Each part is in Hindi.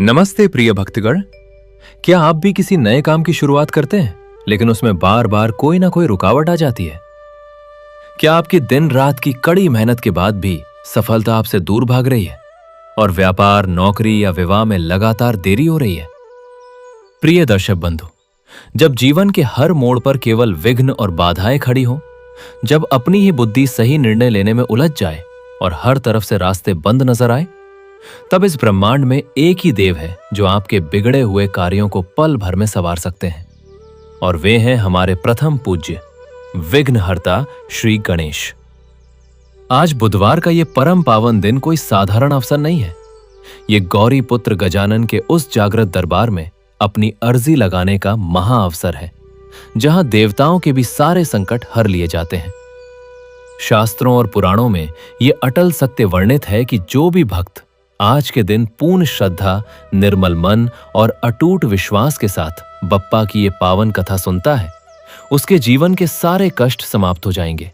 नमस्ते प्रिय भक्तगण। क्या आप भी किसी नए काम की शुरुआत करते हैं लेकिन उसमें बार बार कोई ना कोई रुकावट आ जाती है? क्या आपकी दिन रात की कड़ी मेहनत के बाद भी सफलता आपसे दूर भाग रही है और व्यापार, नौकरी या विवाह में लगातार देरी हो रही है? प्रिय दर्शक बंधु, जब जीवन के हर मोड़ पर केवल विघ्न और बाधाएं खड़ी हों, जब अपनी ही बुद्धि सही निर्णय लेने में उलझ जाए और हर तरफ से रास्ते बंद नजर आए, तब इस ब्रह्मांड में एक ही देव है जो आपके बिगड़े हुए कार्यों को पल भर में संवार सकते हैं, और वे हैं हमारे प्रथम पूज्य विघ्नहर्ता श्री गणेश। आज बुधवार का ये परम पावन दिन कोई साधारण अवसर नहीं है। ये गौरी पुत्र गजानन के उस जागृत दरबार में अपनी अर्जी लगाने का महा अवसर है, जहां देवताओं के भी सारे संकट हर लिए जाते हैं। शास्त्रों और पुराणों में ये अटल सत्य वर्णित है कि जो भी भक्त आज के दिन पूर्ण श्रद्धा, निर्मल मन और अटूट विश्वास के साथ बप्पा की ये पावन कथा सुनता है, उसके जीवन के सारे कष्ट समाप्त हो जाएंगे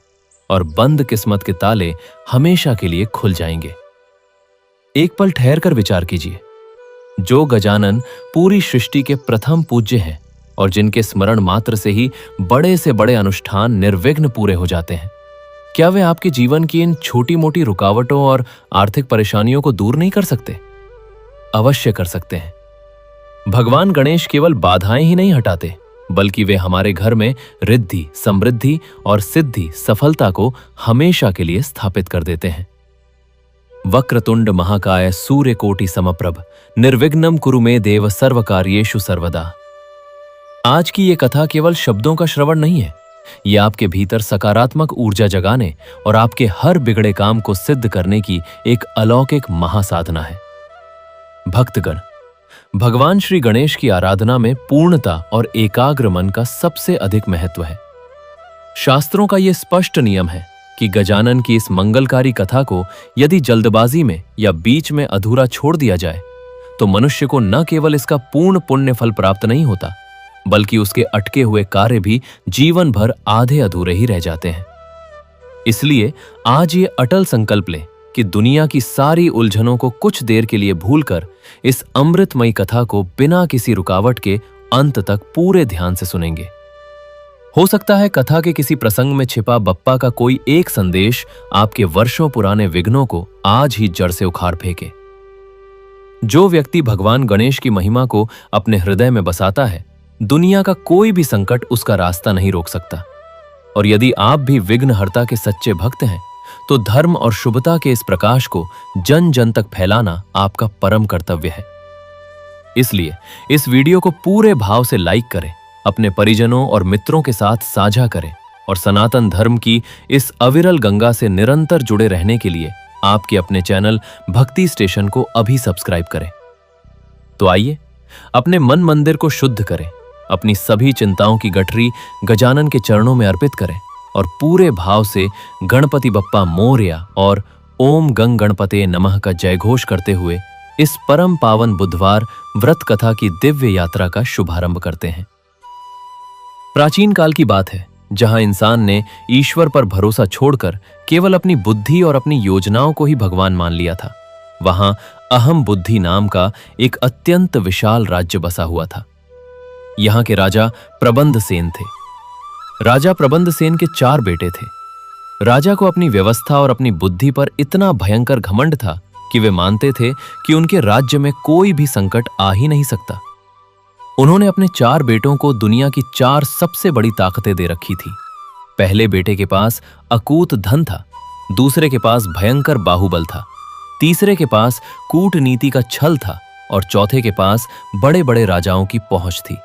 और बंद किस्मत के ताले हमेशा के लिए खुल जाएंगे। एक पल ठहर कर विचार कीजिए। जो गजानन पूरी सृष्टि के प्रथम पूज्य हैं और जिनके स्मरण मात्र से ही बड़े से बड़े अनुष्ठान निर्विघ्न पूरे हो जाते हैं, क्या वे आपके जीवन की इन छोटी मोटी रुकावटों और आर्थिक परेशानियों को दूर नहीं कर सकते? अवश्य कर सकते हैं। भगवान गणेश केवल बाधाएं ही नहीं हटाते, बल्कि वे हमारे घर में रिद्धि, समृद्धि और सिद्धि, सफलता को हमेशा के लिए स्थापित कर देते हैं। वक्रतुंड महाकाय सूर्यकोटि समप्रभ निर्विघ्नं कुरु मे देव सर्वकार्येषु सर्वदा। आज की ये कथा केवल शब्दों का श्रवण नहीं है, यह आपके भीतर सकारात्मक ऊर्जा जगाने और आपके हर बिगड़े काम को सिद्ध करने की एक अलौकिक महासाधना है। भक्तगण, भगवान श्री गणेश की आराधना में पूर्णता और एकाग्र मन का सबसे अधिक महत्व है। शास्त्रों का यह स्पष्ट नियम है कि गजानन की इस मंगलकारी कथा को यदि जल्दबाजी में या बीच में अधूरा छोड़ दिया जाए, तो मनुष्य को न केवल इसका पूर्ण पुण्य फल प्राप्त नहीं होता, बल्कि उसके अटके हुए कार्य भी जीवन भर आधे अधूरे ही रह जाते हैं। इसलिए आज ये अटल संकल्प लें कि दुनिया की सारी उलझनों को कुछ देर के लिए भूलकर इस अमृतमयी कथा को बिना किसी रुकावट के अंत तक पूरे ध्यान से सुनेंगे। हो सकता है कथा के किसी प्रसंग में छिपा बप्पा का कोई एक संदेश आपके वर्षों पुराने विघ्नों को आज ही जड़ से उखाड़ फेंके। जो व्यक्ति भगवान गणेश की महिमा को अपने हृदय में बसाता है, दुनिया का कोई भी संकट उसका रास्ता नहीं रोक सकता। और यदि आप भी विघ्नहर्ता के सच्चे भक्त हैं, तो धर्म और शुभता के इस प्रकाश को जन जन तक फैलाना आपका परम कर्तव्य है। इसलिए इस वीडियो को पूरे भाव से लाइक करें, अपने परिजनों और मित्रों के साथ साझा करें और सनातन धर्म की इस अविरल गंगा से निरंतर जुड़े रहने के लिए आपके अपने चैनल भक्ति स्टेशन को अभी सब्सक्राइब करें। तो आइए अपने मन मंदिर को शुद्ध करें, अपनी सभी चिंताओं की गठरी गजानन के चरणों में अर्पित करें और पूरे भाव से गणपति बप्पा मोरया और ओम गंग गणपते नमः का जयघोष करते हुए इस परम पावन बुधवार व्रत कथा की दिव्य यात्रा का शुभारंभ करते हैं। प्राचीन काल की बात है, जहां इंसान ने ईश्वर पर भरोसा छोड़कर केवल अपनी बुद्धि और अपनी योजनाओं को ही भगवान मान लिया था। वहां अहम बुद्धि नाम का एक अत्यंत विशाल राज्य बसा हुआ था। यहां के राजा प्रबंध सेन थे। राजा प्रबंध सेन के 4 बेटे थे। राजा को अपनी व्यवस्था और अपनी बुद्धि पर इतना भयंकर घमंड था कि वे मानते थे कि उनके राज्य में कोई भी संकट आ ही नहीं सकता। उन्होंने अपने 4 बेटों को दुनिया की 4 सबसे बड़ी ताकतें दे रखी थी। पहले बेटे के पास अकूत धन था, दूसरे के पास भयंकर बाहुबल था, तीसरे के पास कूटनीति का छल था और चौथे के पास बड़े बड़े राजाओं की पहुंच थी।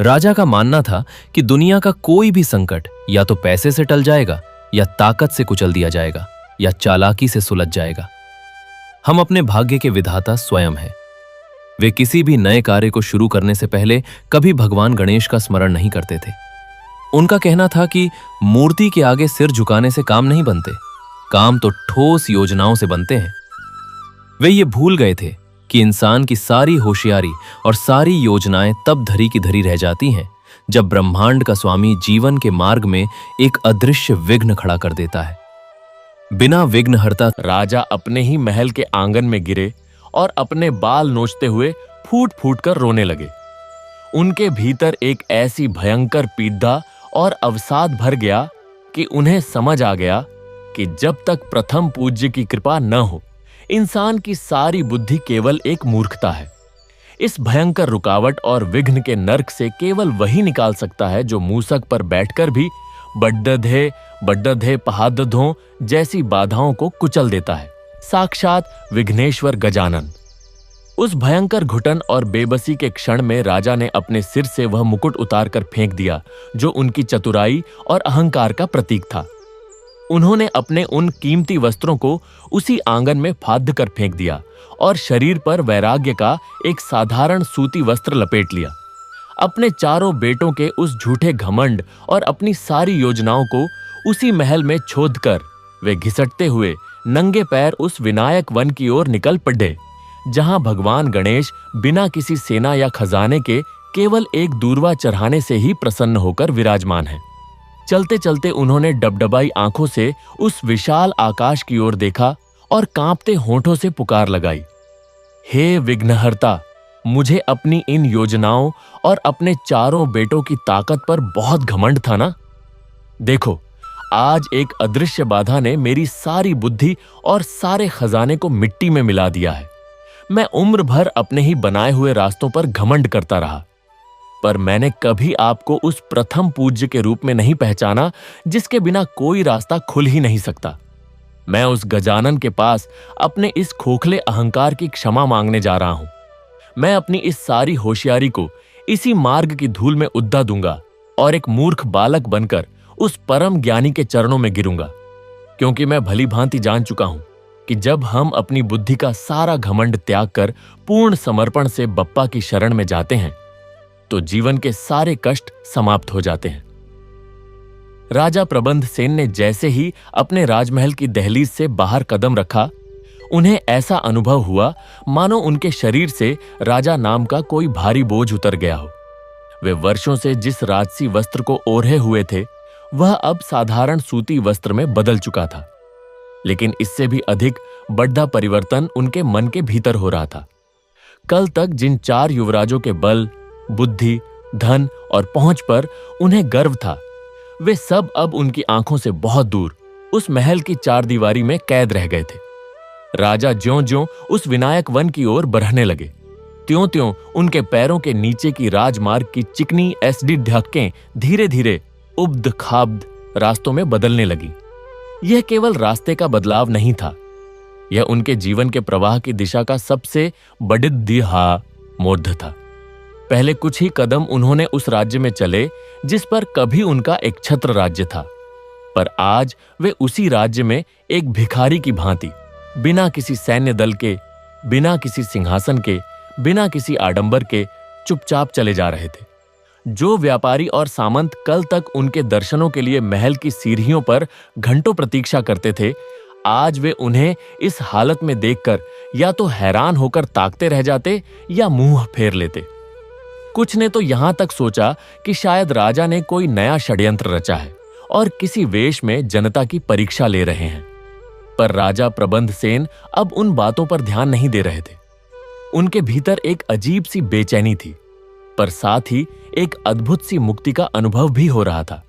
राजा का मानना था कि दुनिया का कोई भी संकट या तो पैसे से टल जाएगा, या ताकत से कुचल दिया जाएगा, या चालाकी से सुलझ जाएगा। हम अपने भाग्य के विधाता स्वयं हैं। वे किसी भी नए कार्य को शुरू करने से पहले कभी भगवान गणेश का स्मरण नहीं करते थे। उनका कहना था कि मूर्ति के आगे सिर झुकाने से काम नहीं बनते, काम तो ठोस योजनाओं से बनते हैं। वे ये भूल गए थे कि इंसान की सारी होशियारी और सारी योजनाएं तब धरी की धरी रह जाती हैं जब ब्रह्मांड का स्वामी जीवन के मार्ग में एक अदृश्य विघ्न खड़ा कर देता है। बिना विघ्नहर्ता राजा अपने ही महल के आंगन में गिरे और अपने बाल नोचते हुए फूट फूट कर रोने लगे। उनके भीतर एक ऐसी भयंकर पीड़ा और अवसाद भर गया कि उन्हें समझ आ गया कि जब तक प्रथम पूज्य की कृपा न हो, इंसान की सारी बुद्धि केवल एक मूर्खता है। इस भयंकर रुकावट और विघ्न के नर्क से केवल वही निकाल सकता है जो मूसक पर बैठकर भी बड्डधे बड्डधे पहादधों जैसी बाधाओं को कुचल देता है, साक्षात विघ्नेश्वर गजानन। उस भयंकर घुटन और बेबसी के क्षण में राजा ने अपने सिर से वह मुकुट उतारकर फेंक दिया जो उनकी चतुराई और अहंकार का प्रतीक था। उन्होंने अपने उन कीमती वस्त्रों को उसी आंगन में फाड़ कर फेंक दिया और शरीर पर वैराग्य का एक साधारण सूती वस्त्र लपेट लिया। अपने चारों बेटों के उस झूठे घमंड और अपनी सारी योजनाओं को उसी महल में छोड़ कर वे घिसटते हुए नंगे पैर उस विनायक वन की ओर निकल पड़े, जहां भगवान गणेश बिना किसी सेना या खजाने के केवल एक दूर्वा चढ़ाने से ही प्रसन्न होकर विराजमान है। चलते चलते उन्होंने डबडबाई आंखों से उस विशाल आकाश की ओर देखा और कांपते होठों से पुकार लगाई, हे विघ्नहर्ता, मुझे अपनी इन योजनाओं और अपने चारों बेटों की ताकत पर बहुत घमंड था ना। देखो, आज एक अदृश्य बाधा ने मेरी सारी बुद्धि और सारे खजाने को मिट्टी में मिला दिया है। मैं उम्र भर अपने ही बनाए हुए रास्तों पर घमंड करता रहा, पर मैंने कभी आपको उस प्रथम पूज्य के रूप में नहीं पहचाना जिसके बिना कोई रास्ता खुल ही नहीं सकता। मैं उस गजानन के पास अपने इस खोखले अहंकार की क्षमा मांगने जा रहा हूं। मैं अपनी इस सारी होशियारी को इसी मार्ग की धूल में उद्दा दूंगा और एक मूर्ख बालक बनकर उस परम ज्ञानी के चरणों में गिरूंगा, क्योंकि मैं भली भांति जान चुका हूं कि जब हम अपनी बुद्धि का सारा घमंड त्याग कर पूर्ण समर्पण से बप्पा की शरण में जाते हैं तो जीवन के सारे कष्ट समाप्त हो जाते हैं। राजा प्रबंध सेन ने जैसे ही अपने राजमहल की दहलीज से बाहर कदम रखा, उन्हें ऐसा अनुभव हुआ मानो उनके शरीर से राजा नाम का कोई भारी बोझ उतर गया हो। वे वर्षों से जिस राजसी वस्त्र को ओढ़े हुए थे वह अब साधारण सूती वस्त्र में बदल चुका था, लेकिन इससे भी अधिक बड़ा परिवर्तन उनके मन के भीतर हो रहा था। कल तक जिन 4 युवराजों के बल, बुद्धि, धन और पहुंच पर उन्हें गर्व था, वे सब अब उनकी आंखों से बहुत दूर उस महल की 4 दीवारी में कैद रह गए थे। राजा ज्यों-ज्यों उस विनायक वन की ओर बढ़ने लगे, त्यों-त्यों उनके पैरों के नीचे की राजमार्ग की चिकनी एसडी ढक्कें धीरे-धीरे उब्द खाब्द रास्तों में बदलने लगी। यह केवल रास्ते का बदलाव नहीं था, यह उनके जीवन के प्रवाह की दिशा का सबसे बड़िद्दिहा मोर्ध था। पहले कुछ ही कदम उन्होंने उस राज्य में चले जिस पर कभी उनका एक छत्र राज्य था, पर आज वे उसी राज्य में एक भिखारी की भांति बिना किसी सैन्य दल के, बिना किसी सिंहासन के, बिना किसी आडंबर के चुपचाप चले जा रहे थे। जो व्यापारी और सामंत कल तक उनके दर्शनों के लिए महल की सीढ़ियों पर घंटों प्रतीक्षा करते थे, आज वे उन्हें इस हालत में देखकर या तो हैरान होकर ताकते रह जाते या मुंह फेर लेते। कुछ ने तो यहां तक सोचा कि शायद राजा ने कोई नया षड्यंत्र रचा है और किसी वेश में जनता की परीक्षा ले रहे हैं। पर राजा प्रबंध सेन अब उन बातों पर ध्यान नहीं दे रहे थे। उनके भीतर एक अजीब सी बेचैनी थी, पर साथ ही एक अद्भुत सी मुक्ति का अनुभव भी हो रहा था।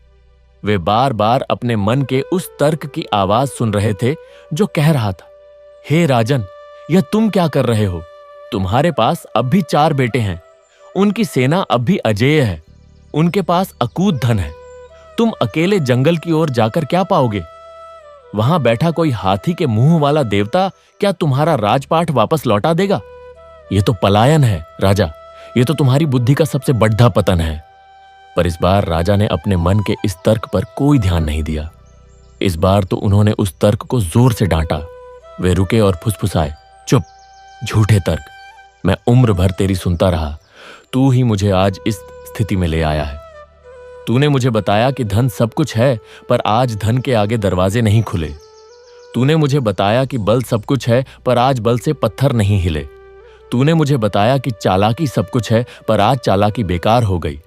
वे बार बार अपने मन के उस तर्क की आवाज सुन रहे थे जो कह रहा था, हे राजन, यह तुम क्या कर रहे हो? तुम्हारे पास अब भी 4 बेटे हैं, उनकी सेना अब भी अजेय है, उनके पास अकूत धन है। तुम अकेले जंगल की ओर जाकर क्या पाओगे? वहां बैठा कोई हाथी के मुंह वाला देवता क्या तुम्हारा राजपाट वापस लौटा देगा? यह तो पलायन है राजा, यह तो तुम्हारी बुद्धि का सबसे बड़ा पतन है। पर इस बार राजा ने अपने मन के इस तर्क पर कोई ध्यान नहीं दिया। इस बार तो उन्होंने उस तर्क को जोर से डांटा। वे रुके और फुसफुसाए, चुप, झूठे तर्क, मैं उम्र भर तेरी सुनता रहा, तू ही मुझे आज इस स्थिति में ले आया है। तूने मुझे बताया कि धन सब कुछ है, पर आज धन के आगे दरवाजे नहीं खुले। तूने मुझे बताया कि बल सब कुछ है, पर आज बल से पत्थर नहीं हिले। तूने मुझे बताया कि चालाकी सब कुछ है, पर आज चालाकी बेकार हो गई।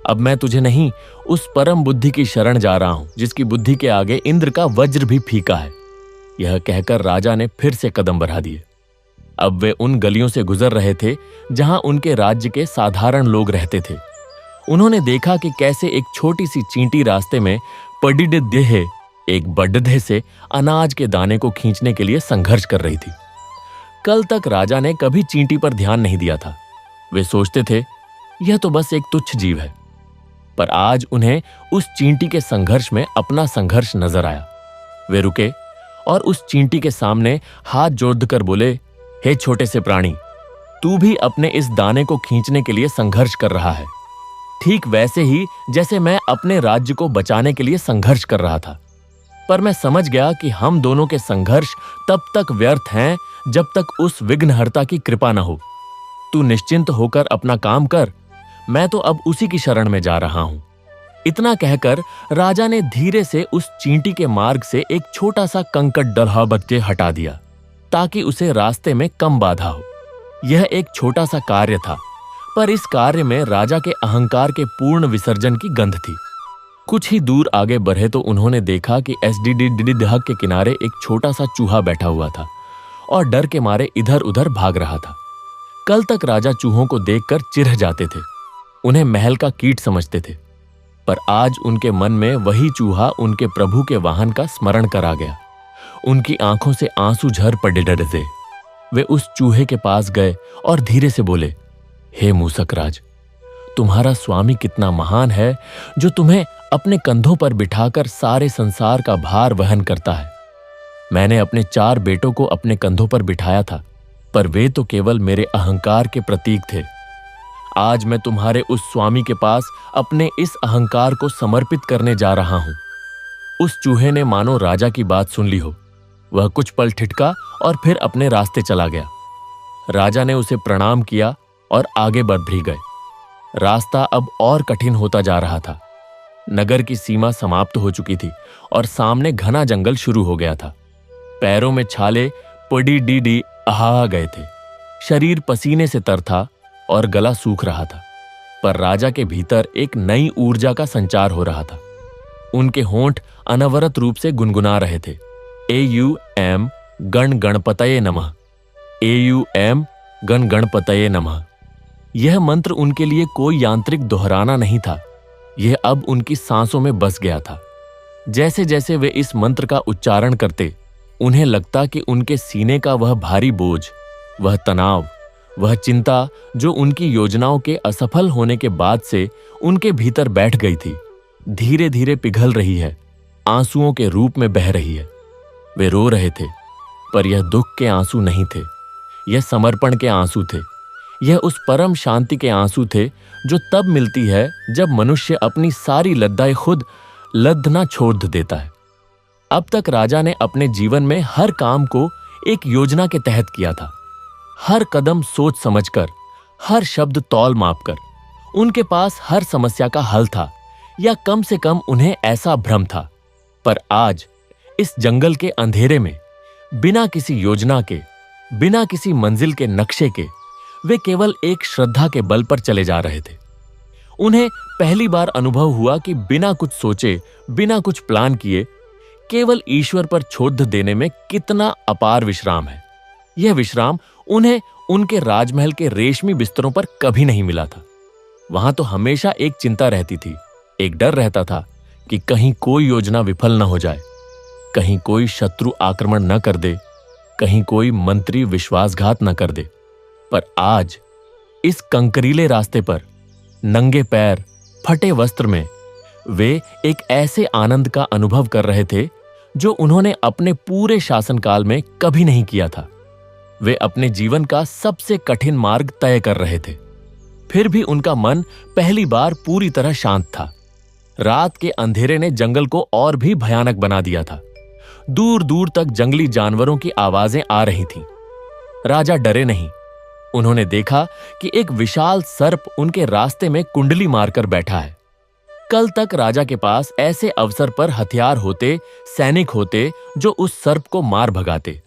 अब मैं तुझे नहीं, उस परम बुद्धि की शरण जा रहा हूं जिसकी बुद्धि के आगे इंद्र का वज्र भी फीका है। यह कहकर राजा ने फिर से कदम बढ़ा दिए। अब वे उन गलियों से गुजर रहे थे जहां उनके राज्य के साधारण लोग रहते थे। उन्होंने देखा कि कैसे एक छोटी सी चींटी रास्ते में पडिडदेह एक बड्ढे से अनाज के दाने को खींचने के लिए संघर्ष कर रही थी। कल तक राजा ने कभी चींटी पर ध्यान नहीं दिया था। वे सोचते थे यह तो बस एक तुच्छ जीव है, पर आज उन्हें उस चींटी के संघर्ष में अपना संघर्ष नजर आया। वे रुके और उस चींटी के सामने हाथ जोड़कर बोले, हे छोटे से प्राणी, तू भी अपने इस दाने को खींचने के लिए संघर्ष कर रहा है, ठीक वैसे ही जैसे मैं अपने राज्य को बचाने के लिए संघर्ष कर रहा था। पर मैं समझ गया कि हम दोनों के संघर्ष तब तक व्यर्थ हैं जब तक उस विघ्नहर्ता की कृपा न हो। तू निश्चिंत होकर अपना काम कर, मैं तो अब उसी की शरण में जा रहा हूं। इतना कहकर राजा ने धीरे से उस चींटी के मार्ग से एक छोटा सा कंकड़ डलहा बच्चे हटा दिया ताकि उसे रास्ते में कम बाधा हो। यह एक छोटा सा कार्य था, पर इस कार्य में राजा के अहंकार के पूर्ण विसर्जन की गंध थी। कुछ ही दूर आगे बढ़े तो उन्होंने देखा कि एसडीडीडीडीह के किनारे एक छोटा सा चूहा बैठा हुआ था और डर के मारे इधर उधर भाग रहा था। कल तक राजा चूहों को देखकर चिढ़ जाते थे, उन्हें महल का कीट समझते थे, पर आज उनके मन में वही चूहा उनके प्रभु के वाहन का स्मरण करा गया। उनकी आंखों से आंसू झर पड़े डर से। वे उस चूहे के पास गए और धीरे से बोले, हे मूसक राज, तुम्हारा स्वामी कितना महान है जो तुम्हें अपने कंधों पर बिठाकर सारे संसार का भार वहन करता है। मैंने अपने 4 बेटों को अपने कंधों पर बिठाया था, पर वे तो केवल मेरे अहंकार के प्रतीक थे। आज मैं तुम्हारे उस स्वामी के पास अपने इस अहंकार को समर्पित करने जा रहा हूं। उस चूहे ने मानो राजा की बात सुन ली हो। वह कुछ पल ठिठका और फिर अपने रास्ते चला गया। राजा ने उसे प्रणाम किया और आगे बढ़ भी गए। रास्ता अब और कठिन होता जा रहा था। नगर की सीमा समाप्त हो चुकी थी और सामने घना जंगल शुरू हो गया था। पैरों में छाले पड़ी आ गए थे। शरीर पसीने से तर था और गला सूख रहा था, पर राजा के भीतर एक नई ऊर्जा का संचार हो रहा था। उनके होंठ अनवरत रूप से गुनगुना रहे थे, AUM गण गणपतये नमः, AUM गण गणपतये नमः। यह मंत्र उनके लिए कोई यांत्रिक दोहराना नहीं था, यह अब उनकी सांसों में बस गया था। जैसे जैसे वे इस मंत्र का उच्चारण करते, उन्हें लगता कि उनके सीने का वह भारी बोझ, वह तनाव, वह चिंता जो उनकी योजनाओं के असफल होने के बाद से उनके भीतर बैठ गई थी, धीरे धीरे पिघल रही है, आंसुओं के रूप में बह रही है। वे रो रहे थे, पर यह दुख के आंसू नहीं थे, यह समर्पण के आंसू थे। यह उस परम शांति के आंसू थे जो तब मिलती है जब मनुष्य अपनी सारी लद्दाएं खुद लदना छोड़ देता है। अब तक राजा ने अपने जीवन में हर काम को एक योजना के तहत किया था, हर कदम सोच समझकर, हर शब्द तौल मापकर। उनके पास हर समस्या का हल था, या कम से कम उन्हें ऐसा भ्रम था। पर आज इस जंगल के अंधेरे में, बिना किसी योजना के, बिना किसी मंजिल के नक्शे के, वे केवल एक श्रद्धा के बल पर चले जा रहे थे। उन्हें पहली बार अनुभव हुआ कि बिना कुछ सोचे, बिना कुछ प्लान किए, केवल ईश्वर पर छोड़ देने में कितना अपार विश्राम है। यह विश्राम उन्हें उनके राजमहल के रेशमी बिस्तरों पर कभी नहीं मिला था। वहां तो हमेशा एक चिंता रहती थी, एक डर रहता था कि कहीं कोई योजना विफल न हो जाए, कहीं कोई शत्रु आक्रमण न कर दे, कहीं कोई मंत्री विश्वासघात न कर दे। पर आज इस कंकरीले रास्ते पर, नंगे पैर, फटे वस्त्र में, वे एक ऐसे आनंद का अनुभव कर रहे थे जो उन्होंने अपने पूरे शासनकाल में कभी नहीं किया था। वे अपने जीवन का सबसे कठिन मार्ग तय कर रहे थे, फिर भी उनका मन पहली बार पूरी तरह शांत था। रात के अंधेरे ने जंगल को और भी भयानक बना दिया था। दूर दूर तक जंगली जानवरों की आवाजें आ रही थीं। राजा डरे नहीं। उन्होंने देखा कि एक विशाल सर्प उनके रास्ते में कुंडली मारकर बैठा है। कल तक राजा के पास ऐसे अवसर पर हथियार होते, सैनिक होते जो उस सर्प को मार भगाते,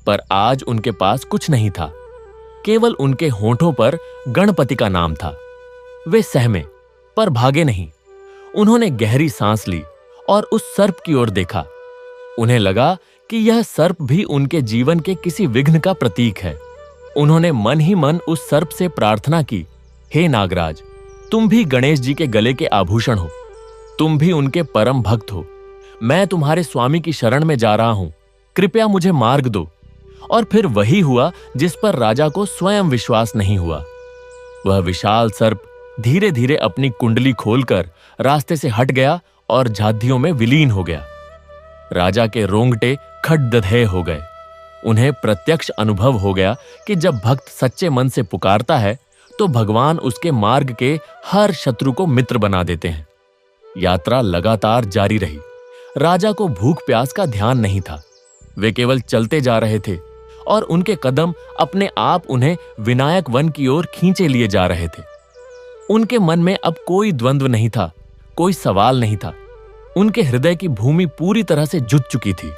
पर आज उनके पास कुछ नहीं था। केवल उनके होंठों पर गणपति का नाम था। वे सहमे, पर भागे नहीं। उन्होंने गहरी सांस ली और उस सर्प की ओर देखा। उन्हें लगा कि यह सर्प भी उनके जीवन के किसी विघ्न का प्रतीक है। उन्होंने मन ही मन उस सर्प से प्रार्थना की, हे नागराज, तुम भी गणेश जी के गले के आभूषण हो, तुम भी उनके परम भक्त हो। मैं तुम्हारे स्वामी की शरण में जा रहा हूं, कृपया मुझे मार्ग दो। और फिर वही हुआ जिस पर राजा को स्वयं विश्वास नहीं हुआ। वह विशाल सर्प धीरे धीरे अपनी कुंडली खोलकर रास्ते से हट गया और झाधियों में विलीन हो गया। राजा के रोंगटे खड़दधे हो गए। उन्हें प्रत्यक्ष अनुभव हो गया कि जब भक्त सच्चे मन से पुकारता है तो भगवान उसके मार्ग के हर शत्रु को मित्र बना देते हैं। यात्रा लगातार जारी रही। राजा को भूख प्यास का ध्यान नहीं था। वे केवल चलते जा रहे थे और उनके कदम अपने आप उन्हें विनायक वन की ओर खींचे लिए जा रहे थे। उनके मन में अब कोई द्वंद्व नहीं था, कोई सवाल नहीं था। उनके हृदय की भूमि पूरी तरह से जुत चुकी थी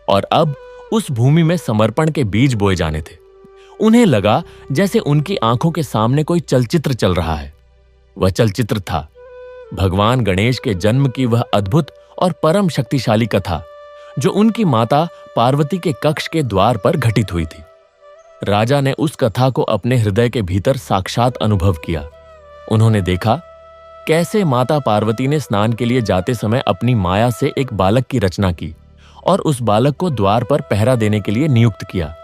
और अब उस भूमि में समर्पण के बीज बोए जाने थे। उन्हें लगा जैसे उनकी आंखों के सामने कोई चलचित्र चल रहा है। वह चलचित्र था भगवान गणेश के जन्म की वह अद्भुत और परम शक्तिशाली कथा जो उनकी माता पार्वती के कक्ष के द्वार पर घटित हुई थी। राजा ने उस कथा को अपने हृदय के भीतर साक्षात अनुभव किया। उन्होंने देखा कैसे माता पार्वती ने स्नान के लिए जाते समय अपनी माया से एक बालक की रचना की और उस बालक को द्वार पर पहरा देने के लिए नियुक्त किया।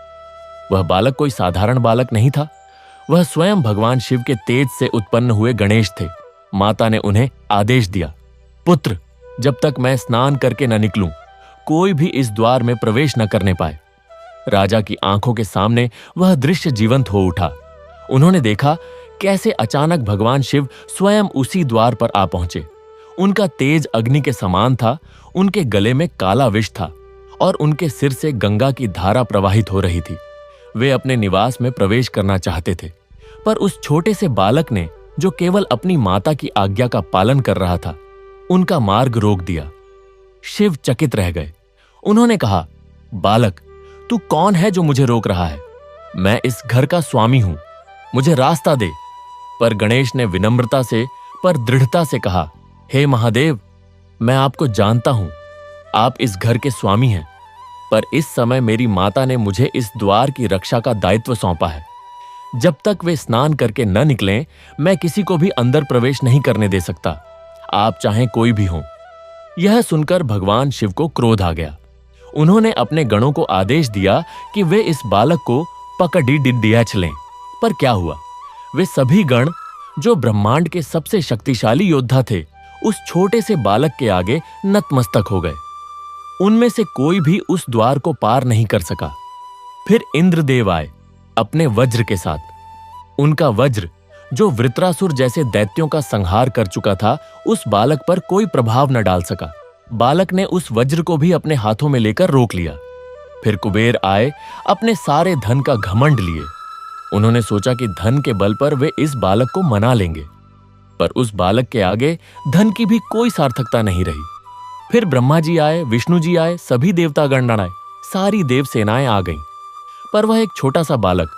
वह बालक कोई साधारण बालक नहीं था, वह स्वयं भगवान शिव के तेज से उत्पन्न हुए गणेश थे। माता ने उन्हें आदेश दिया, पुत्र, जब तक मैं स्नान करके न निकलूं, कोई भी इस द्वार में प्रवेश न करने पाए। राजा की आंखों के सामने वह दृश्य जीवंत हो उठा। उन्होंने देखा कैसे अचानक भगवान शिव स्वयं उसी द्वार पर आ पहुंचे। उनका तेज अग्नि के समान था, उनके गले में काला विष था और उनके सिर से गंगा की धारा प्रवाहित हो रही थी। वे अपने निवास में प्रवेश करना चाहते थे, पर उस छोटे से बालक ने, जो केवल अपनी माता की आज्ञा का पालन कर रहा था, उनका मार्ग रोक दिया। शिव चकित रह गए। उन्होंने कहा, बालक, तू कौन है जो मुझे रोक रहा है? मैं इस घर का स्वामी हूं, मुझे रास्ता दे। पर गणेश ने विनम्रता से पर दृढ़ता से कहा, हे महादेव, मैं आपको जानता हूं, आप इस घर के स्वामी हैं, पर इस समय मेरी माता ने मुझे इस द्वार की रक्षा का दायित्व सौंपा है। जब तक वे स्नान करके न निकलें, मैं किसी को भी अंदर प्रवेश नहीं करने दे सकता, आप चाहें कोई भी हो। यह सुनकर भगवान शिव को क्रोध आ गया। उन्होंने अपने गणों को आदेश दिया कि वे इस बालक को पकड़ी डिड्डियाच लें। पर क्या हुआ? वे सभी गण, जो ब्रह्मांड के सबसे शक्तिशाली योद्धा थे, उस छोटे से बालक के आगे नतमस्तक हो गए। उनमें से कोई भी उस द्वार को पार नहीं कर सका। फिर इंद्रदेव आए अपने वज्र के साथ। उनका वज्र, जो वृत्रासुर जैसे दैत्यों का संहार कर चुका था, उस बालक पर कोई प्रभाव न डाल सका। बालक ने उस वज्र को भी अपने हाथों में लेकर रोक लिया। फिर कुबेर आए अपने सारे धन का घमंड लिए। उन्होंने सोचा कि धन के बल पर वे इस बालक को मना लेंगे, पर उस बालक के आगे धन की भी कोई सार्थकता नहीं रही। फिर ब्रह्मा जी आए, विष्णु जी आए, सभी देवतागण आए, सारी देव सेनाएं आ गईं। पर वह एक छोटा सा बालक,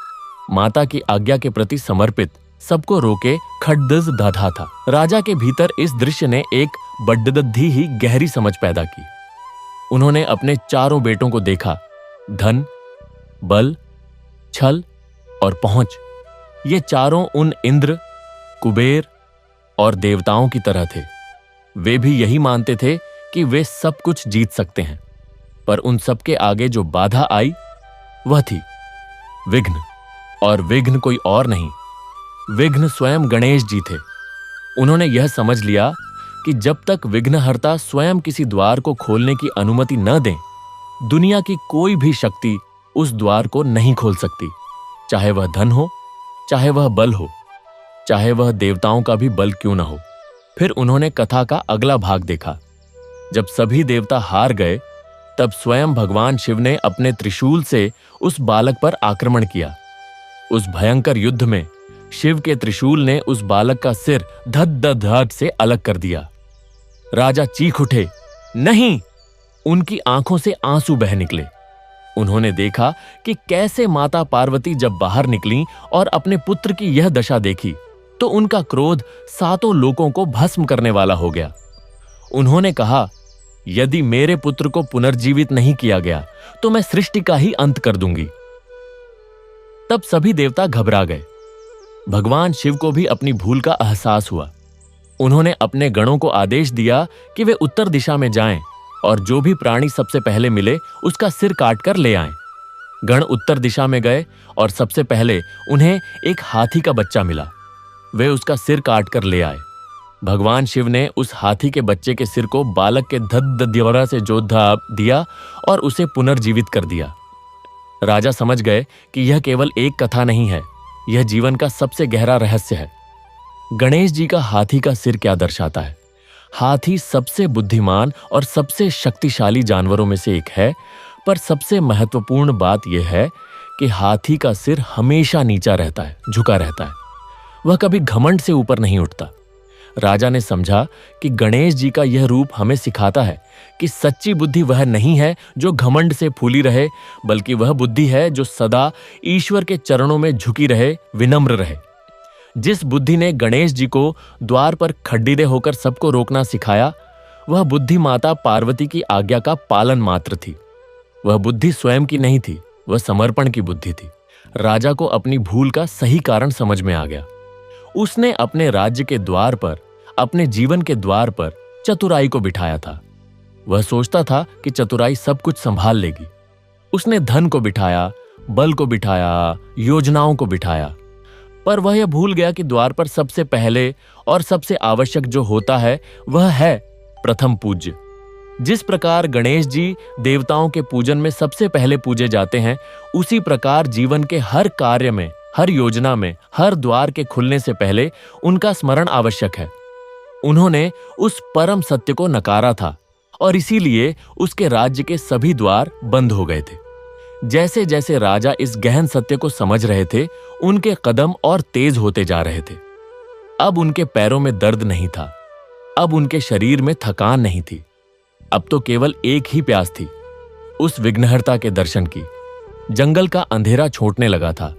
माता की आज्ञा के प्रति समर्पित, सबको रोके खड्डज दाधा था। राजा के भीतर इस दृश्य ने एक बड्डदद्धी ही गहरी समझ पैदा की। उन्होंने अपने चारों बेटों को देखा। धन, बल, छल और पहुंच, ये चारों उन इंद्र, कुबेर और देवताओं की तरह थे। वे भी यही मानते थे कि वे सब कुछ जीत सकते हैं, पर उन सबके आगे जो बाधा आई वह थी विघ्न। और विघ्न कोई और नहीं, विघ्न स्वयं गणेश जी थे। उन्होंने यह समझ लिया कि जब तक विघ्नहर्ता स्वयं किसी द्वार को खोलने की अनुमति न दें, दुनिया की कोई भी शक्ति उस द्वार को नहीं खोल सकती, चाहे वह धन हो, चाहे वह बल हो, चाहे वह देवताओं का भी बल क्यों न हो। फिर उन्होंने कथा का अगला भाग देखा। जब सभी देवता हार गए, तब स्वयं भगवान शिव ने अपने त्रिशूल से उस बालक पर आक्रमण किया। उस भयंकर युद्ध में शिव के त्रिशूल ने उस बालक का सिर धड़ से अलग कर दिया। राजा चीख उठे, नहीं! उनकी आंखों से आंसू बह निकले। उन्होंने देखा कि कैसे माता पार्वती जब बाहर निकली और अपने पुत्र की यह दशा देखी, तो उनका क्रोध सातों लोकों को भस्म करने वाला हो गया। उन्होंने कहा, यदि मेरे पुत्र को पुनर्जीवित नहीं किया गया तो मैं सृष्टि का ही अंत कर दूंगी। तब सभी देवता घबरा गए। भगवान शिव को भी अपनी भूल का एहसास हुआ। उन्होंने अपने गणों को आदेश दिया कि वे उत्तर दिशा में जाएं और जो भी प्राणी सबसे पहले मिले उसका सिर काट कर ले आएं। गण उत्तर दिशा में गए और सबसे पहले उन्हें एक हाथी का बच्चा मिला। वे उसका सिर काट कर ले आए। भगवान शिव ने उस हाथी के बच्चे के सिर को बालक के धड़ से जोधा दिया और उसे पुनर्जीवित कर दिया। राजा समझ गए कि यह केवल एक कथा नहीं है, यह जीवन का सबसे गहरा रहस्य है। गणेश जी का हाथी का सिर क्या दर्शाता है? हाथी सबसे बुद्धिमान और सबसे शक्तिशाली जानवरों में से एक है, पर सबसे महत्वपूर्ण बात यह है कि हाथी का सिर हमेशा नीचा रहता है, झुका रहता है। वह कभी घमंड से ऊपर नहीं उठता। राजा ने समझा कि गणेश जी का यह रूप हमें सिखाता है कि सच्ची बुद्धि वह नहीं है जो घमंड से फूली रहे, बल्कि वह बुद्धि है जो सदा ईश्वर के चरणों में झुकी रहे, विनम्र रहे। जिस बुद्धि ने गणेश जी को द्वार पर खड्डीदे होकर सबको रोकना सिखाया, वह बुद्धि माता पार्वती की आज्ञा का पालन मात्र थी। वह बुद्धि स्वयं की नहीं थी, वह समर्पण की बुद्धि थी। राजा को अपनी भूल का सही कारण समझ में आ गया। उसने अपने राज्य के द्वार पर, अपने जीवन के द्वार पर चतुराई को बिठाया था। वह सोचता था कि चतुराई सब कुछ संभाल लेगी। उसने धन को बिठाया, बल को बिठाया, योजनाओं को बिठाया, पर वह यह भूल गया कि द्वार पर सबसे पहले और सबसे आवश्यक जो होता है वह है प्रथम पूज्य। जिस प्रकार गणेश जी देवताओं के पूजन में सबसे पहले पूजे जाते हैं, उसी प्रकार जीवन के हर कार्य में, हर योजना में, हर द्वार के खुलने से पहले उनका स्मरण आवश्यक है। उन्होंने उस परम सत्य को नकारा था और इसीलिए उसके राज्य के सभी द्वार बंद हो गए थे। जैसे जैसे राजा इस गहन सत्य को समझ रहे थे, उनके कदम और तेज होते जा रहे थे। अब उनके पैरों में दर्द नहीं था, अब उनके शरीर में थकान नहीं थी। अब तो केवल एक ही प्यास थी, उस विघ्नहर्ता के दर्शन की। जंगल का अंधेरा छोटने लगा था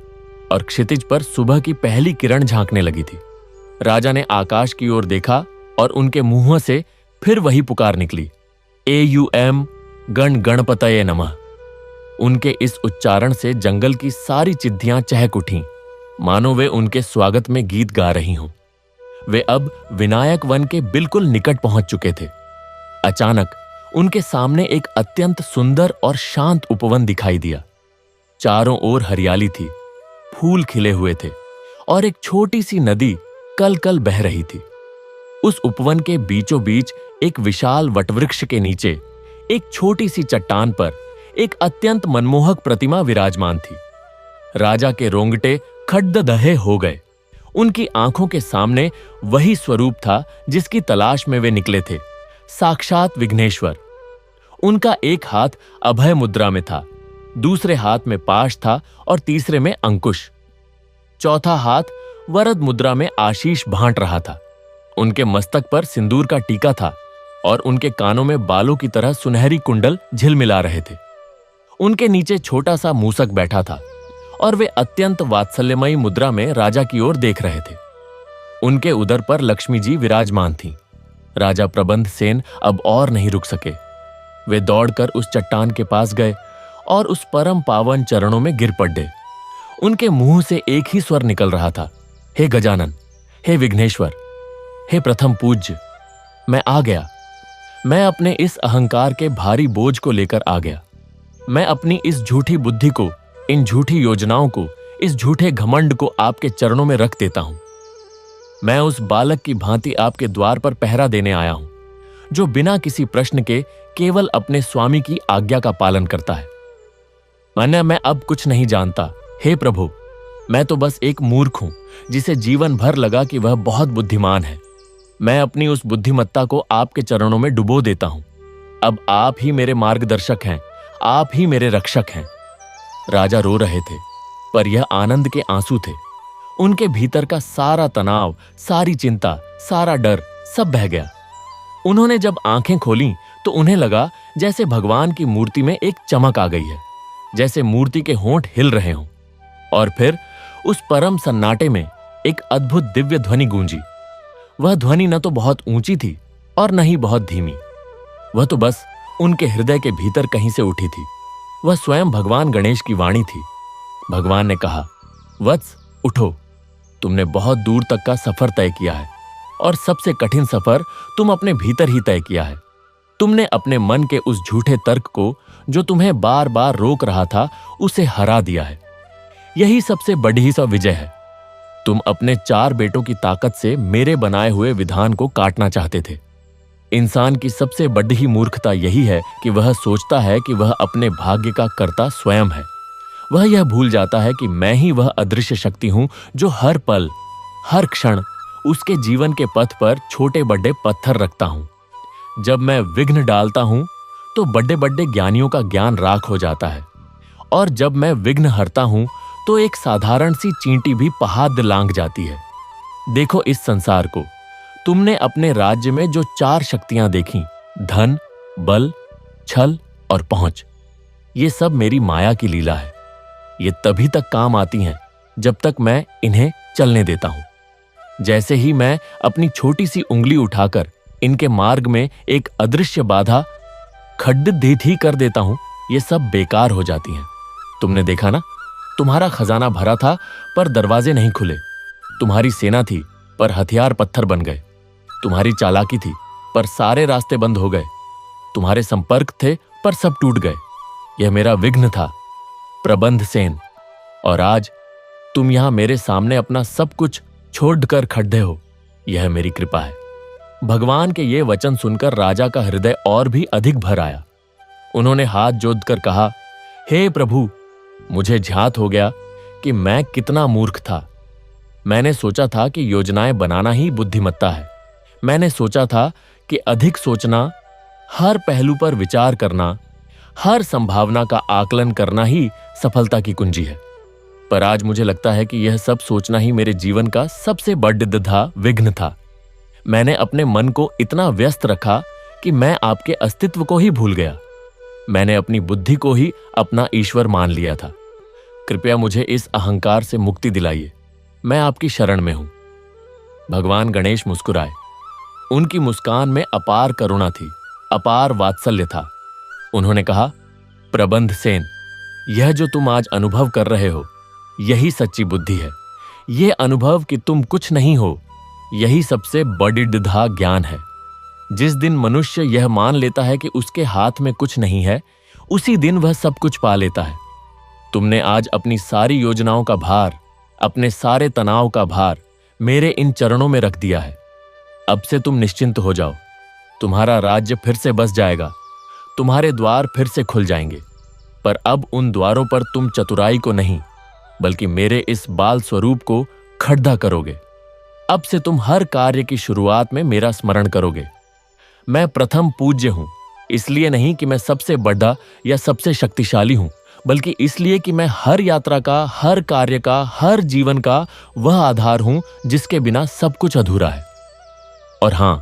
और क्षितिज पर सुबह की पहली किरण झांकने लगी थी। राजा ने आकाश की ओर देखा और उनके मुंह से फिर वही पुकार निकली, AUM गण गणपतये नमः। उनके इस उच्चारण से जंगल की सारी चिद्धियां चहक उठीं, मानो वे उनके स्वागत में गीत गा रही हों। वे अब विनायक वन के बिल्कुल निकट पहुंच चुके थे। अचानक उनके सामने एक अत्यंत सुंदर और शांत उपवन दिखाई दिया। चारों ओर हरियाली थी, फूल खिले हुए थे और एक छोटी सी नदी कल कल बह रही थी। उस उपवन के बीचों बीच एक विशाल वटवृक्ष के नीचे एक छोटी सी चट्टान पर एक अत्यंत मनमोहक प्रतिमा विराजमान थी। राजा के रोंगटे खड्डदहे हो गए। उनकी आंखों के सामने वही स्वरूप था जिसकी तलाश में वे निकले थे, साक्षात विघ्नेश्वर। उनका एक हाथ अभय मुद्रा में था, दूसरे हाथ में पाश था और तीसरे में अंकुश। चौथा हाथ वरद मुद्रा में आशीष भांट रहा था। उनके मस्तक पर सिंदूर का टीका था और उनके कानों में बालों की तरह सुनहरी कुंडल झिलमिला रहे थे। उनके नीचे छोटा सा मूसक बैठा था और वे अत्यंत वात्सल्यमयी मुद्रा में राजा की ओर देख रहे थे। उनके उदर पर लक्ष्मी जी विराजमान थीं। राजा प्रबंध सेन अब और नहीं रुक सके। वे दौड़कर उस चट्टान के पास गए और उस परम पावन चरणों में गिर पड़े। उनके मुंह से एक ही स्वर निकल रहा था, हे गजानन, हे विघ्नेश्वर, हे प्रथम पूज्य, मैं आ गया। मैं अपने इस अहंकार के भारी बोझ को लेकर आ गया। मैं अपनी इस झूठी बुद्धि को, इन झूठी योजनाओं को, इस झूठे घमंड को आपके चरणों में रख देता हूं। मैं उस बालक की भांति आपके द्वार पर पहरा देने आया हूं, जो बिना किसी प्रश्न के केवल अपने स्वामी की आज्ञा का पालन करता है। मैं अब कुछ नहीं जानता, हे प्रभु। मैं तो बस एक मूर्ख हूं जिसे जीवन भर लगा कि वह बहुत बुद्धिमान है। मैं अपनी उस बुद्धिमत्ता को आपके चरणों में डुबो देता हूं। अब आप ही मेरे मार्गदर्शक हैं, आप ही मेरे रक्षक हैं। राजा रो रहे थे, पर यह आनंद के आंसू थे। उनके भीतर का सारा तनाव, सारी चिंता, सारा डर सब बह गया। उन्होंने जब आंखें खोलीं तो उन्हें लगा जैसे भगवान की मूर्ति में एक चमक आ गई है, जैसे मूर्ति के होंठ हिल रहे हों। और फिर उस परम सन्नाटे में एक अद्भुत दिव्य ध्वनि गूंजी। वह ध्वनि न तो बहुत ऊंची थी और न ही बहुत धीमी, वह तो बस उनके हृदय के भीतर कहीं से उठी थी। वह स्वयं भगवान गणेश की वाणी थी। भगवान ने कहा, वत्स, उठो। तुमने बहुत दूर तक का सफर तय किया है और सबसे कठिन सफर तुम अपने भीतर ही तय किया है। तुमने अपने मन के उस झूठे तर्क को जो तुम्हें बार बार रोक रहा था, उसे हरा दिया है। यही सबसे बड़ी सा विजय है। तुम अपने 4 बेटों की ताकत से मेरे बनाए हुए विधान को काटना चाहते थे। इंसान की सबसे बड़ी मूर्खता यही है कि वह सोचता है कि वह अपने भाग्य का कर्ता स्वयं है। वह यह भूल जाता है कि मैं ही वह अदृश्य शक्ति हूं जो हर पल, हर क्षण उसके जीवन के पथ पर छोटे बड़े पत्थर रखता हूं। जब मैं विघ्न डालता हूं तो बड़े बड़े ज्ञानियों का ज्ञान राख हो जाता है, और जब मैं विघ्न हरता हूं तो एक साधारण सी चींटी भी पहाड़ लांघ जाती है। देखो इस संसार को। तुमने अपने राज्य में जो 4 शक्तियां देखी, धन, बल, छल और पहुंच, ये सब मेरी माया की लीला है। ये तभी तक काम आती हैं जब तक मैं इन्हें चलने देता हूं। जैसे ही मैं अपनी छोटी सी उंगली उठाकर इनके मार्ग में एक अदृश्य बाधा खंडित ही कर देता हूं, ये सब बेकार हो जाती हैं। तुमने देखा ना, तुम्हारा खजाना भरा था पर दरवाजे नहीं खुले। तुम्हारी सेना थी पर हथियार पत्थर बन गए। तुम्हारी चालाकी थी पर सारे रास्ते बंद हो गए। तुम्हारे संपर्क थे पर सब टूट गए। यह मेरा विघ्न था, प्रबंध सेन। और आज तुम यहां मेरे सामने अपना सब कुछ छोड़कर खड़े हो। यह मेरी कृपा है। भगवान के ये वचन सुनकर राजा का हृदय और भी अधिक भर आया। उन्होंने हाथ जोड़कर कहा, हे प्रभु, मुझे ज्ञात हो गया कि मैं कितना मूर्ख था। मैंने सोचा था कि योजनाएं बनाना ही बुद्धिमत्ता है। मैंने सोचा था कि अधिक सोचना, हर पहलू पर विचार करना, हर संभावना का आकलन करना ही सफलता की कुंजी है। पर आज मुझे लगता है कि यह सब सोचना ही मेरे जीवन का सबसे बड़ा विघ्न था। मैंने अपने मन को इतना व्यस्त रखा कि मैं आपके अस्तित्व को ही भूल गया। मैंने अपनी बुद्धि को ही अपना ईश्वर मान लिया था। कृपया मुझे इस अहंकार से मुक्ति दिलाइए। मैं आपकी शरण में हूं। भगवान गणेश मुस्कुराए। उनकी मुस्कान में अपार करुणा थी, अपार वात्सल्य था। उन्होंने कहा, प्रबंध सेन, यह जो तुम आज अनुभव कर रहे हो, यही सच्ची बुद्धि है। यह अनुभव कि तुम कुछ नहीं हो, यही सबसे बड़ी ज्ञान है। जिस दिन मनुष्य यह मान लेता है कि उसके हाथ में कुछ नहीं है, उसी दिन वह सब कुछ पा लेता है। तुमने आज अपनी सारी योजनाओं का भार, अपने सारे तनाव का भार मेरे इन चरणों में रख दिया है। अब से तुम निश्चिंत हो जाओ। तुम्हारा राज्य फिर से बस जाएगा। तुम्हारे द्वार फिर से खुल जाएंगे। पर अब उन द्वारों पर तुम चतुराई को नहीं, बल्कि मेरे इस बाल स्वरूप को खड़ा करोगे। अब से तुम हर कार्य की शुरुआत में मेरा स्मरण करोगे। मैं प्रथम पूज्य हूं, इसलिए नहीं कि मैं सबसे बड़ा या सबसे शक्तिशाली हूं, बल्कि इसलिए कि मैं हर यात्रा का, हर कार्य का, हर जीवन का वह आधार हूं जिसके बिना सब कुछ अधूरा है। और हां,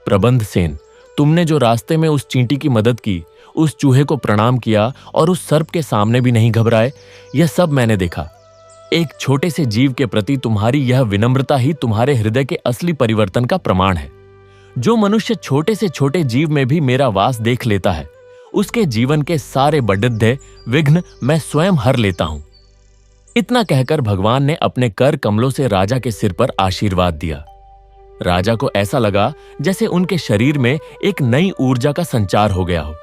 प्रबंध सेन, तुमने जो रास्ते में उस चींटी की मदद की, उस चूहे को प्रणाम किया और उस सर्प के सामने भी नहीं घबराए, यह सब मैंने देखा। एक छोटे से जीव के प्रति तुम्हारी यह विनम्रता ही तुम्हारे हृदय के असली परिवर्तन का प्रमाण है। जो मनुष्य छोटे से छोटे जीव में भी मेरा वास देख लेता है, उसके जीवन के सारे बड़े विघ्न मैं स्वयं हर लेता हूं। इतना कहकर भगवान ने अपने कर कमलों से राजा के सिर पर आशीर्वाद दिया। राजा को ऐसा लगा जैसे उनके शरीर में एक नई ऊर्जा का संचार हो गया हो।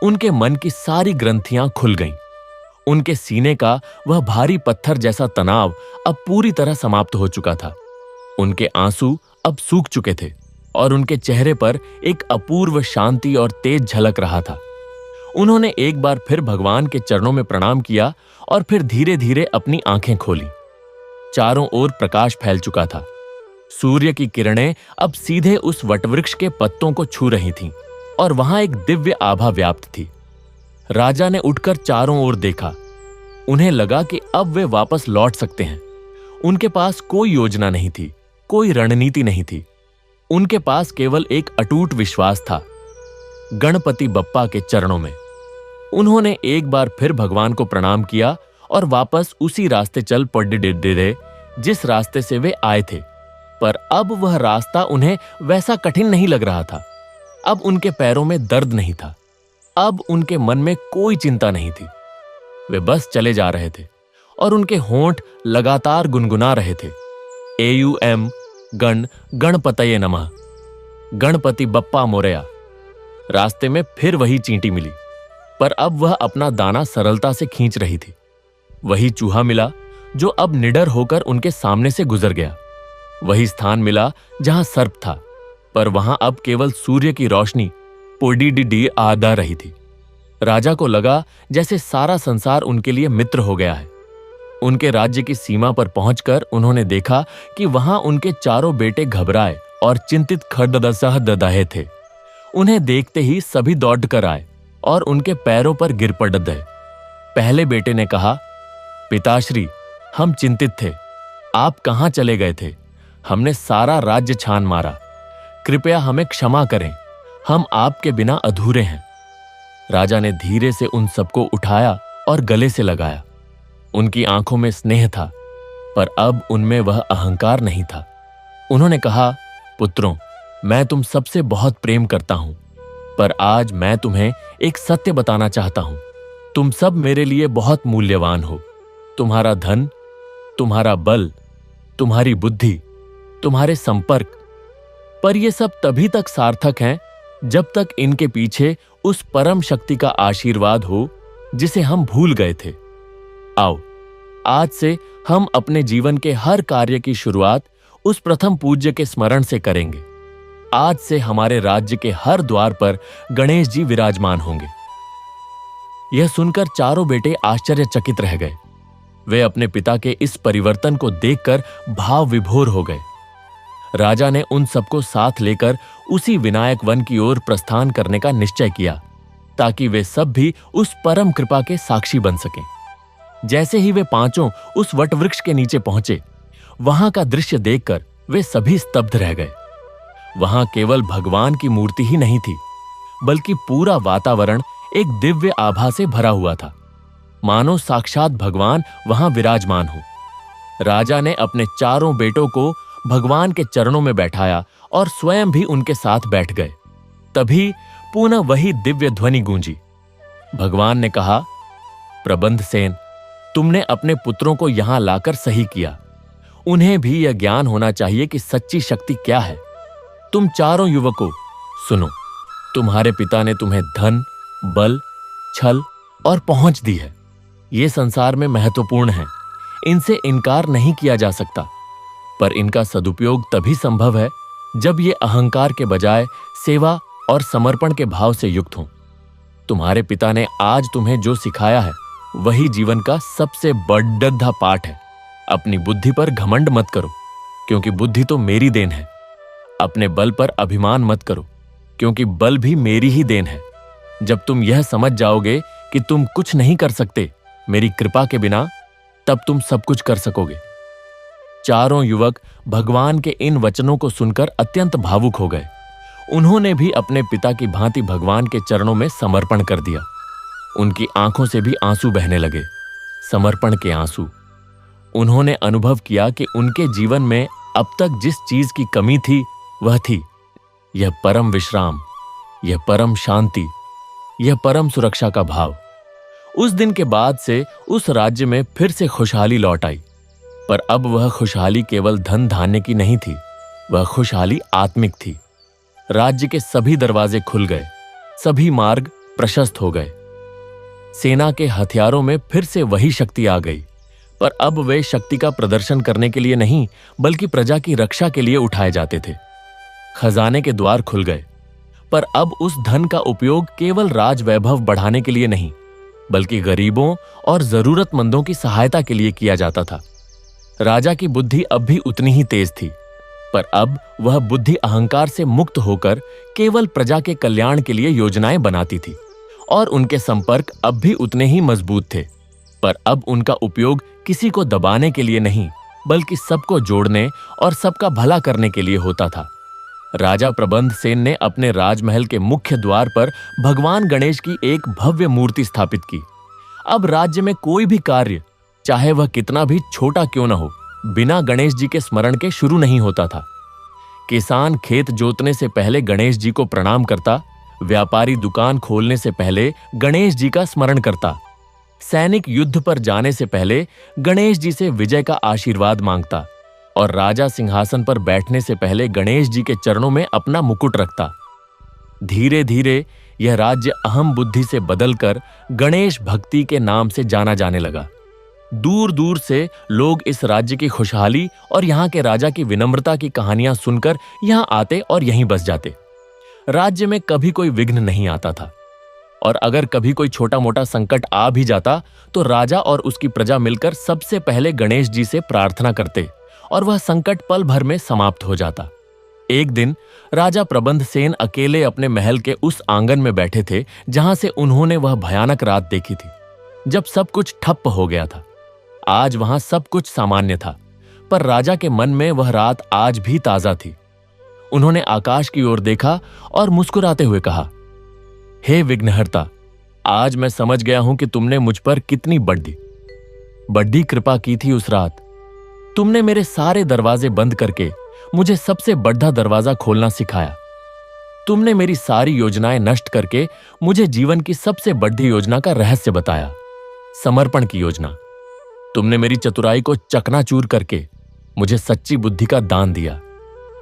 उनके मन की सारी ग्रंथियां खुल गईं। उनके सीने का वह भारी पत्थर जैसा तनाव अब पूरी तरह समाप्त हो चुका था। उनके आंसू अब सूख चुके थे और उनके चेहरे पर एक अपूर्व शांति और तेज झलक रहा था। उन्होंने एक बार फिर भगवान के चरणों में प्रणाम किया और फिर धीरे धीरे अपनी आंखें खोली। चारों ओर प्रकाश फैल चुका था। सूर्य की किरणें अब सीधे उस वटवृक्ष के पत्तों को छू रही थीं और वहां एक दिव्य आभा व्याप्त थी। राजा ने उठकर चारों ओर देखा। उन्हें लगा कि अब वे वापस लौट सकते हैं। उनके पास कोई योजना नहीं थी, कोई रणनीति नहीं थी। उनके पास केवल एक अटूट विश्वास था, गणपति बप्पा के चरणों में। उन्होंने एक बार फिर भगवान को प्रणाम किया और वापस उसी रास्ते चल पड़े जिस रास्ते से वे आए थे। पर अब वह रास्ता उन्हें वैसा कठिन नहीं लग रहा था। अब उनके पैरों में दर्द नहीं था। अब उनके मन में कोई चिंता नहीं थी। वे बस चले जा रहे थे और उनके होंठ लगातार गुनगुना रहे थे, एयूएम गण गणपतये नमः, गणपति बप्पा मोरया। रास्ते में फिर वही चींटी मिली, पर अब वह अपना दाना सरलता से खींच रही थी। वही चूहा मिला जो अब निडर होकर उनके सामने से गुजर गया। वही स्थान मिला जहां सर्प था, पर वहां अब केवल सूर्य की रोशनी पोडी आदा रही थी। राजा को लगा जैसे सारा संसार उनके लिए मित्र हो गया है। उनके राज्य की सीमा पर पहुंचकर उन्होंने देखा कि वहां उनके चारों बेटे घबराए और चिंतित खड़दसह ददाहे थे। उन्हें देखते ही सभी दौड़कर आए और उनके पैरों पर गिर पड़ गए। पहले बेटे ने कहा, पिताश्री, हम चिंतित थे, आप कहां चले गए थे? हमने सारा राज्य छान मारा, कृपया हमें क्षमा करें, हम आपके बिना अधूरे हैं। राजा ने धीरे से उन सबको उठाया और गले से लगाया। उनकी आंखों में स्नेह था, पर अब उनमें वह अहंकार नहीं था। उन्होंने कहा, पुत्रों, मैं तुम सबसे बहुत प्रेम करता हूं, पर आज मैं तुम्हें एक सत्य बताना चाहता हूं। तुम सब मेरे लिए बहुत मूल्यवान हो। तुम्हारा धन, तुम्हारा बल, तुम्हारी बुद्धि, तुम्हारे संपर्क, पर ये सब तभी तक सार्थक हैं जब तक इनके पीछे उस परम शक्ति का आशीर्वाद हो जिसे हम भूल गए थे। आओ, आज से हम अपने जीवन के हर कार्य की शुरुआत उस प्रथम पूज्य के स्मरण से करेंगे। आज से हमारे राज्य के हर द्वार पर गणेश जी विराजमान होंगे। यह सुनकर चारों बेटे आश्चर्यचकित रह गए। वे अपने पिता के इस परिवर्तन को देखकर भाव विभोर हो गए। राजा ने उन सबको साथ लेकर उसी विनायक वन की ओर प्रस्थान करने का निश्चय किया, ताकि वे सब भी उस परम कृपा के साक्षी बन सकें। जैसे ही वे पांचों उस वटवृक्ष के नीचे पहुंचे, वहां का दृश्य देखकर वे सभी स्तब्ध रह गए। वहां केवल भगवान की मूर्ति ही नहीं थी, बल्कि पूरा वातावरण एक दिव्य आभा से भरा हुआ था, मानो साक्षात भगवान वहां विराजमान हो। राजा ने अपने चारों बेटों को भगवान के चरणों में बैठाया और स्वयं भी उनके साथ बैठ गए। तभी पुनः वही दिव्य ध्वनि गूंजी। भगवान ने कहा, प्रबंध सेन, तुमने अपने पुत्रों को यहां लाकर सही किया। उन्हें भी यह ज्ञान होना चाहिए कि सच्ची शक्ति क्या है। तुम चारों युवकों, सुनो, तुम्हारे पिता ने तुम्हें धन, बल, छल और पहुंच दी है। ये संसार में महत्वपूर्ण है, इनसे इनकार नहीं किया जा सकता, पर इनका सदुपयोग तभी संभव है जब ये अहंकार के बजाय सेवा और समर्पण के भाव से युक्त हों। तुम्हारे पिता ने आज तुम्हें जो सिखाया है वही जीवन का सबसे बड़ा पाठ है। अपनी बुद्धि पर घमंड मत करो, क्योंकि बुद्धि तो मेरी देन है। अपने बल पर अभिमान मत करो, क्योंकि बल भी मेरी ही देन है। जब तुम यह समझ जाओगे कि तुम कुछ नहीं कर सकते मेरी कृपा के बिना, तब तुम सब कुछ कर सकोगे। चारों युवक भगवान के इन वचनों को सुनकर अत्यंत भावुक हो गए। उन्होंने भी अपने पिता की भांति भगवान के चरणों में समर्पण कर दिया। उनकी आंखों से भी आंसू बहने लगे, समर्पण के आंसू। उन्होंने अनुभव किया कि उनके जीवन में अब तक जिस चीज की कमी थी वह थी यह परम विश्राम, यह परम शांति, यह परम सुरक्षा का भाव। उस दिन के बाद से उस राज्य में फिर से खुशहाली लौट आई, पर अब वह खुशहाली केवल धन धान्य की नहीं थी, वह खुशहाली आत्मिक थी। राज्य के सभी दरवाजे खुल गए, सभी मार्ग प्रशस्त हो गए। सेना के हथियारों में फिर से वही शक्ति आ गई, पर अब वे शक्ति का प्रदर्शन करने के लिए नहीं, बल्कि प्रजा की रक्षा के लिए उठाए जाते थे। खजाने के द्वार खुल गए, पर अब उस धन का उपयोग केवल राज वैभव बढ़ाने के लिए नहीं, बल्कि गरीबों और जरूरतमंदों की सहायता के लिए किया जाता था। राजा की बुद्धि अब भी उतनी ही तेज थी, पर अब वह बुद्धि अहंकार से मुक्त होकर केवल प्रजा के कल्याण के लिए योजनाएं बनाती थी, और उनके संपर्क अब भी उतने ही मजबूत थे, पर अब उनका उपयोग किसी को दबाने के लिए नहीं, बल्कि सबको जोड़ने और सबका भला करने के लिए होता था। राजा प्रबंध सेन ने अपने राजमहल के मुख्य द्वार पर भगवान गणेश की एक भव्य मूर्ति स्थापित की। अब राज्य में कोई भी कार्य, चाहे वह कितना भी छोटा क्यों न हो, बिना गणेश जी के स्मरण के शुरू नहीं होता था। किसान खेत जोतने से पहले गणेश जी को प्रणाम करता, व्यापारी दुकान खोलने से पहले गणेश जी का स्मरण करता, सैनिक युद्ध पर जाने से पहले गणेश जी से विजय का आशीर्वाद मांगता और राजा सिंहासन पर बैठने से पहले गणेश जी के चरणों में अपना मुकुट रखता। धीरे धीरे यह राज्य अहम बुद्धि से बदलकर गणेश भक्ति के नाम से जाना जाने लगा। दूर दूर से लोग इस राज्य की खुशहाली और यहाँ के राजा की विनम्रता की कहानियां सुनकर यहाँ आते और यहीं बस जाते। राज्य में कभी कोई विघ्न नहीं आता था, और अगर कभी कोई छोटा मोटा संकट आ भी जाता तो राजा और उसकी प्रजा मिलकर सबसे पहले गणेश जी से प्रार्थना करते और वह संकट पल भर में समाप्त हो जाता। एक दिन राजा प्रबंध सेन अकेले अपने महल के उस आंगन में बैठे थे जहां से उन्होंने वह भयानक रात देखी थी, जब सब कुछ ठप्प हो गया था। आज वहां सब कुछ सामान्य था, पर राजा के मन में वह रात आज भी ताजा थी। उन्होंने आकाश की ओर देखा और मुस्कुराते हुए कहा, हे विघ्नहर्ता, आज मैं समझ गया हूं कि तुमने मुझ पर कितनी बड़ी कृपा की थी उस रात। तुमने मेरे सारे दरवाजे बंद करके मुझे सबसे बड़ा दरवाजा खोलना सिखाया। तुमने मेरी सारी योजनाएं नष्ट करके मुझे जीवन की सबसे बड़ी योजना का रहस्य बताया, समर्पण की योजना। तुमने मेरी चतुराई को चकनाचूर करके मुझे सच्ची बुद्धि का दान दिया।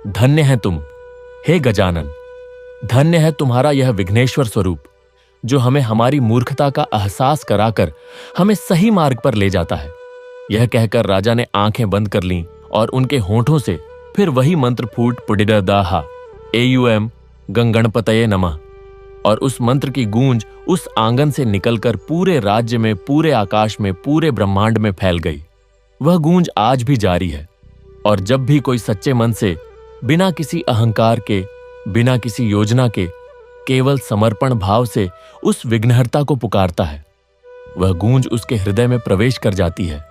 धन्य है तुम, हे गजानन। धन्य है तुम्हारा यह विघ्नेश्वर स्वरूप, जो हमें हमारी मूर्खता का एहसास कराकर हमें सही मार्ग पर ले जाता है। यह कहकर राजा ने आंखें बंद कर लीं और उनके होठों से फिर वही मंत्र फूट पुडिडदाहा एयूएम गणगणपतये नमः, और उस मंत्र की गूंज उस आंगन से निकलकर पूरे राज्य में, पूरे आकाश में, पूरे ब्रह्मांड में फैल गई। वह गूंज आज भी जारी है, और जब भी कोई सच्चे मन से, बिना किसी अहंकार के, बिना किसी योजना के, केवल समर्पण भाव से उस विघ्नहर्ता को पुकारता है, वह गूंज उसके हृदय में प्रवेश कर जाती है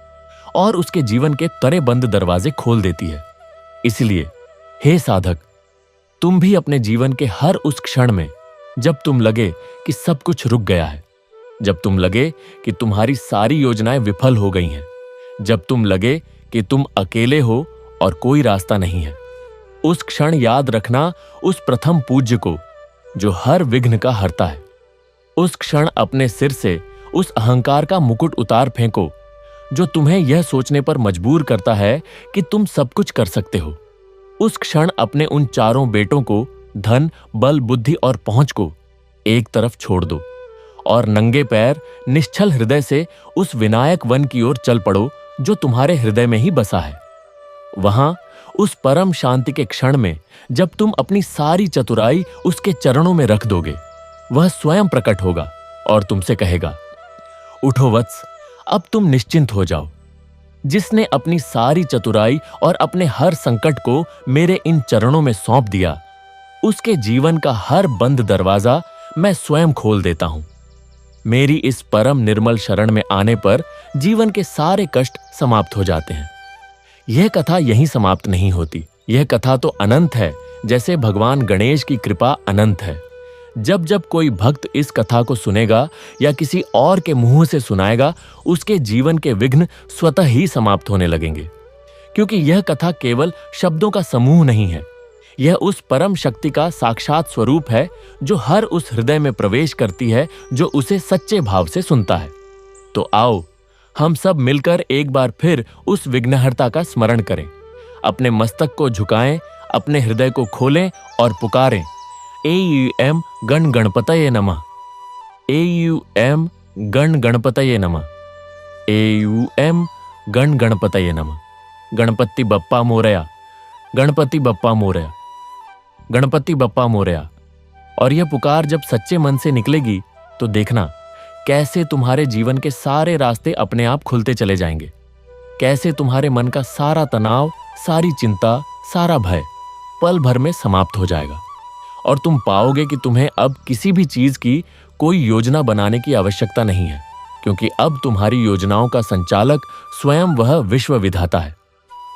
और उसके जीवन के तरे बंद दरवाजे खोल देती है। इसलिए हे साधक, तुम भी अपने जीवन के हर उस क्षण में, जब तुम लगे कि सब कुछ रुक गया है, जब तुम लगे कि तुम्हारी सारी योजनाएं विफल हो गई हैं, जब तुम लगे कि तुम अकेले हो और कोई रास्ता नहीं है, उस क्षण याद रखना उस प्रथम पूज्य को जो हर विघ्न का हरता है। उस क्षण अपने सिर से उस अहंकार का मुकुट उतार फेंको जो तुम्हें यह सोचने पर मजबूर करता है कि तुम सब कुछ कर सकते हो। उस क्षण अपने उन चारों बेटों को, धन, बल, बुद्धि और पहुंच को एक तरफ छोड़ दो और नंगे पैर निश्चल हृदय से उस विनायक वन की ओर चल पड़ो जो तुम्हारे हृदय में ही बसा है। वहां उस परम शांति के क्षण में जब तुम अपनी सारी चतुराई उसके चरणों में रख दोगे, वह स्वयं प्रकट होगा और तुमसे कहेगा, उठो वत्स, अब तुम निश्चिंत हो जाओ। जिसने अपनी सारी चतुराई और अपने हर संकट को मेरे इन चरणों में सौंप दिया, उसके जीवन का हर बंद दरवाजा मैं स्वयं खोल देता हूं। मेरी इस परम निर्मल शरण में आने पर जीवन के सारे कष्ट समाप्त हो जाते हैं। यह कथा यहीं समाप्त नहीं होती। यह कथा तो अनंत है, जैसे भगवान गणेश की कृपा अनंत है। जब जब कोई भक्त इस कथा को सुनेगा या किसी और के मुंह से सुनाएगा, उसके जीवन के विघ्न स्वतः ही समाप्त होने लगेंगे, क्योंकि यह कथा केवल शब्दों का समूह नहीं है। यह उस परम शक्ति का साक्षात स्वरूप है जो हर उस हृदय में प्रवेश करती है जो उसे सच्चे भाव से सुनता है। तो आओ हम सब मिलकर एक बार फिर उस विघ्नहर्ता का स्मरण करें, अपने मस्तक को झुकाएं, अपने हृदय को खोलें और पुकारें, एयूएम गण गणपतये नमः, एयूएम गण गणपतये नमः, एयूएम गण गणपतये नमः। गणपति बप्पा मोरया, गणपति बप्पा मोरया, गणपति बप्पा मोरया। और यह पुकार जब सच्चे मन से निकलेगी तो देखना कैसे तुम्हारे जीवन के सारे रास्ते अपने आप खुलते चले जाएंगे, कैसे तुम्हारे मन का सारा तनाव, सारी चिंता, सारा भय पल भर में समाप्त हो जाएगा और तुम पाओगे कि तुम्हें अब किसी भी चीज की कोई योजना बनाने की आवश्यकता नहीं है, क्योंकि अब तुम्हारी योजनाओं का संचालक स्वयं वह विश्व विधाता है।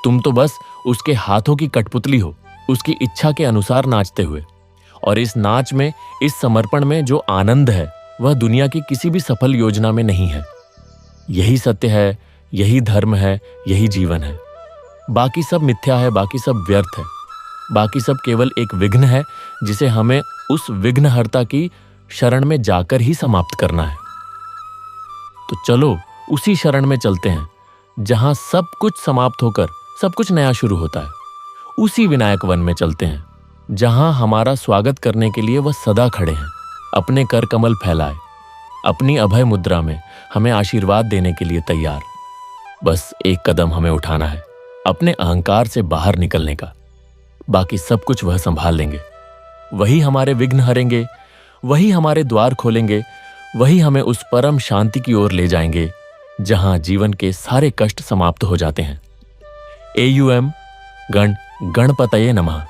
तुम तो बस उसके हाथों की कठपुतली हो, उसकी इच्छा के अनुसार नाचते हुए। और इस नाच में, इस समर्पण में जो आनंद है, वह दुनिया की किसी भी सफल योजना में नहीं है। यही सत्य है, यही धर्म है, यही जीवन है। बाकी सब मिथ्या है, बाकी सब व्यर्थ है, बाकी सब केवल एक विघ्न है जिसे हमें उस विघ्नहर्ता की शरण में जाकर ही समाप्त करना है। तो चलो उसी शरण में चलते हैं जहां सब कुछ समाप्त होकर सब कुछ नया शुरू होता है। उसी विनायक वन में चलते हैं जहां हमारा स्वागत करने के लिए वह सदा खड़े हैं, अपने कर कमल फैलाए, अपनी अभय मुद्रा में हमें आशीर्वाद देने के लिए तैयार। बस एक कदम हमें उठाना है, अपने अहंकार से बाहर निकलने का। बाकी सब कुछ वह संभाल लेंगे। वही हमारे विघ्न हरेंगे, वही हमारे द्वार खोलेंगे, वही हमें उस परम शांति की ओर ले जाएंगे जहां जीवन के सारे कष्ट समाप्त हो जाते हैं। AUM गण गणपतये नमः।